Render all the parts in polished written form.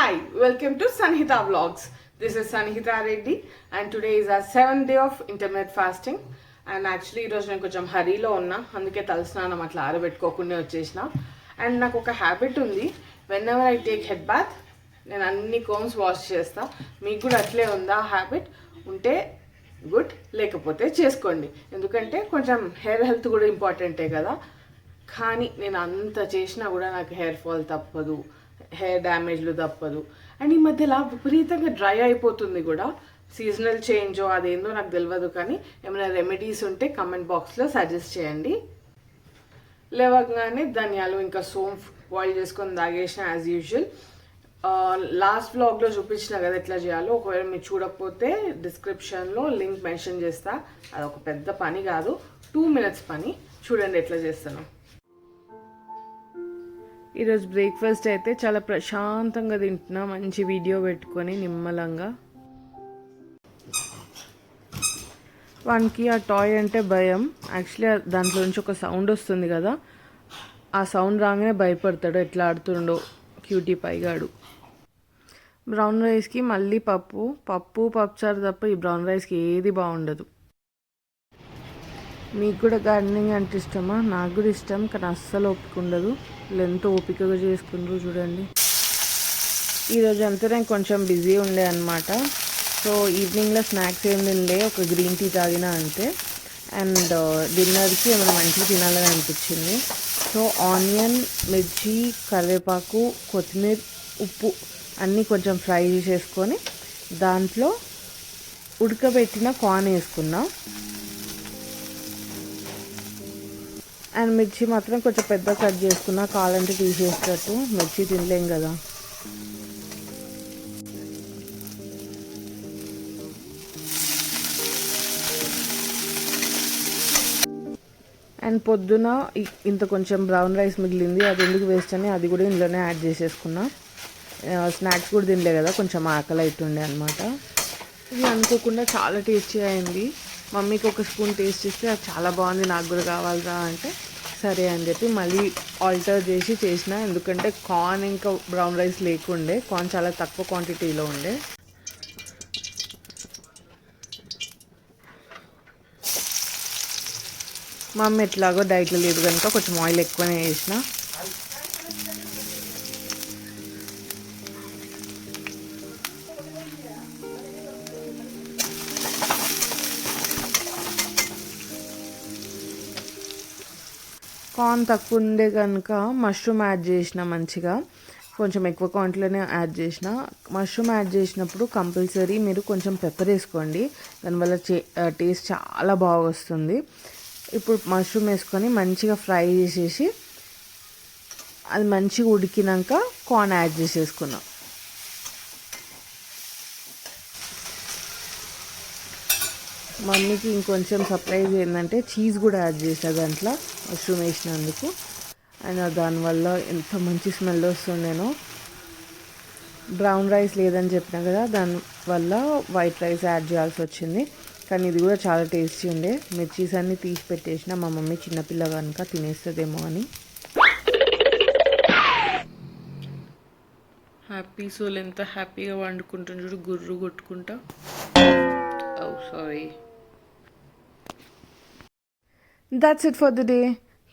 Hi, welcome to Sanhita Vlogs. This is Sanhita Reddy and today is our 7th day of intermittent fasting. And actually ఈరోజు నేను కొంచెం హరీలో ఉన్నా, అందుకే తలస్నానం అట్లా ఆరబెట్టుకోకుండా వచ్చేసిన. అండ్ నాకు ఒక హ్యాబిట్ ఉంది, whenever I take head bath నేను అన్ని కోమ్స్ వాష్ చేస్తా. మీకు కూడా అట్లే ఉందా హ్యాబిట్? ఉంటే గుడ్, లేకపోతే చేసుకోండి. ఎందుకంటే కొంచెం హెయిర్ హెల్త్ కూడా ఇంపార్టెంటే కదా. కానీ నేను అంత చేసినా కూడా నాకు హెయిర్ ఫాల్ తప్పదు, హెయిర్ డ్యామేజ్లు తప్పదు. అండ్ ఈ మధ్యలో విపరీతంగా డ్రై అయిపోతుంది కూడా. సీజనల్ చేంజో అదేందో నాకు తెలియదు, కానీ ఏమైనా రెమెడీస్ ఉంటే కమెంట్ బాక్స్లో సజెస్ట్ చేయండి. లేవగానే ధనియాలు ఇంకా సోంఫ్ బాయిల్ చేసుకొని తాగేసిన యాజ్ యూజువల్. లాస్ట్ వ్లాగ్లో చూపించిన కదా ఎట్లా చేయాలో. ఒకవేళ మీరు చూడకపోతే డిస్క్రిప్షన్లో లింక్ మెన్షన్ చేస్తా. అదొక పెద్ద పని కాదు, 2 minutes పని. చూడండి ఎట్లా చేస్తాను. ఈరోజు బ్రేక్ఫాస్ట్ అయితే చాలా ప్రశాంతంగా తింటున్నా, మంచి వీడియో పెట్టుకొని నిమ్మలంగా. వానికి ఆ టాయ్ అంటే భయం. యాక్చువల్లీ దాంట్లో నుంచి ఒక సౌండ్ వస్తుంది కదా, ఆ సౌండ్ రాగానే భయపడతాడు. ఎట్లా ఆడుతుండో క్యూటీ పైగాడు. బ్రౌన్ రైస్కి మళ్ళీ పప్పుచారు తప్ప ఈ బ్రౌన్ రైస్కి ఏది బాగుండదు. మీకు కూడా గార్డెనింగ్ అంటే ఇష్టమా? నాకు కూడా ఇష్టం, కానీ అస్సలు ఓపిక ఉండదు. ఎంతో ఓపికగా చేసుకుంటారు చూడండి. ఈరోజు అంతా నేను కొంచెం బిజీ ఉండే అనమాట. సో ఈవినింగ్లో స్నాక్స్ ఏం తినలే, ఒక గ్రీన్ టీ తాగిన అంతే. అండ్ డిన్నర్కి ఏమైనా మంచిగా తినాలని అనిపించింది. సో ఆనియన్, మిర్చి, కరివేపాకు, కొత్తిమీర, ఉప్పు అన్నీ కొంచెం ఫ్రై చేసుకొని దాంట్లో ఉడకబెట్టిన కార్న్ వేసుకున్నా. అండ్ మిర్చి మాత్రం కొంచెం పెద్ద కట్ చేసుకున్నా, కావాలంటే తీసేసేటట్టు. మిర్చి తినలేం కదా. అండ్ పొద్దున ఇంత కొంచెం బ్రౌన్ రైస్ మిగిలింది, అది ఎందుకు వేస్ట్ అని అది కూడా ఇందులోనే యాడ్ చేసేసుకున్నా. స్నాక్స్ కూడా తినలే కదా, కొంచెం ఆకలి అవుతుండే అనమాట. ఇది అనుకోకుండా చాలా టేస్టీ అయింది. మమ్మీకి ఒక స్పూన్ టేస్ట్ ఇస్తే అది చాలా బాగుంది, నాకు కూడా కావాలరా అంటే సరే అని చెప్పి మళ్ళీ ఆల్టర్ చేసి చేసిన. ఎందుకంటే కార్న్ ఇంకా బ్రౌన్ రైస్ లేకుండే, కార్న్ చాలా తక్కువ క్వాంటిటీలో ఉండే. మా అమ్మ ఎట్లాగో డైట్లో లేదు కనుక కొంచెం ఆయిల్ ఎక్కువనే వేసిన. కార్న్ తక్కువ ఉండే కనుక మష్రూమ్ యాడ్ చేసిన. మంచిగా కొంచెం ఎక్కువ క్వాంటిటీలోనే యాడ్ చేసిన. మష్రూమ్ యాడ్ చేసినప్పుడు కంపల్సరీ మీరు కొంచెం పెప్పర్ వేసుకోండి, దానివల్ల టేస్ట్ చాలా బాగా వస్తుంది. ఇప్పుడు మష్రూమ్ వేసుకొని మంచిగా ఫ్రై చేసేసి అది మంచిగా ఉడికినాక కార్న్ యాడ్ చేసేసుకున్నాం. మమ్మీకి ఇంకొంచెం సర్ప్రైజ్ ఏంటంటే చీజ్ కూడా యాడ్ చేసా దాంట్లో మష్రూమ్ వేసినందుకు. అండ్ దానివల్ల ఎంత మంచి స్మెల్ వస్తుండేనో. బ్రౌన్ రైస్ లేదని చెప్పినా కదా, దానివల్ల వైట్ రైస్ యాడ్ చేయాల్సి వచ్చింది. కానీ ఇది కూడా చాలా టేస్టీ ఉండే. మిర్చీస్ అన్నీ తీసి పెట్టేసిన, మా మమ్మీ చిన్నపిల్ల కనుక తినేస్తుందేమో అని. హ్యాపీ సోల్ ఎంత హ్యాపీగా వండుకుంటుంది చూడు, గుర్రు కొట్టుకుంటా. ఓ sorry. That's it for the day.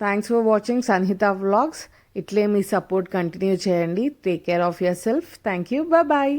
Thanks for watching Sanhita Vlogs. ఇట్లే మీ సపోర్ట్ కంటిన్యూ చేయండి. Take care of yourself. Thank you. Bye.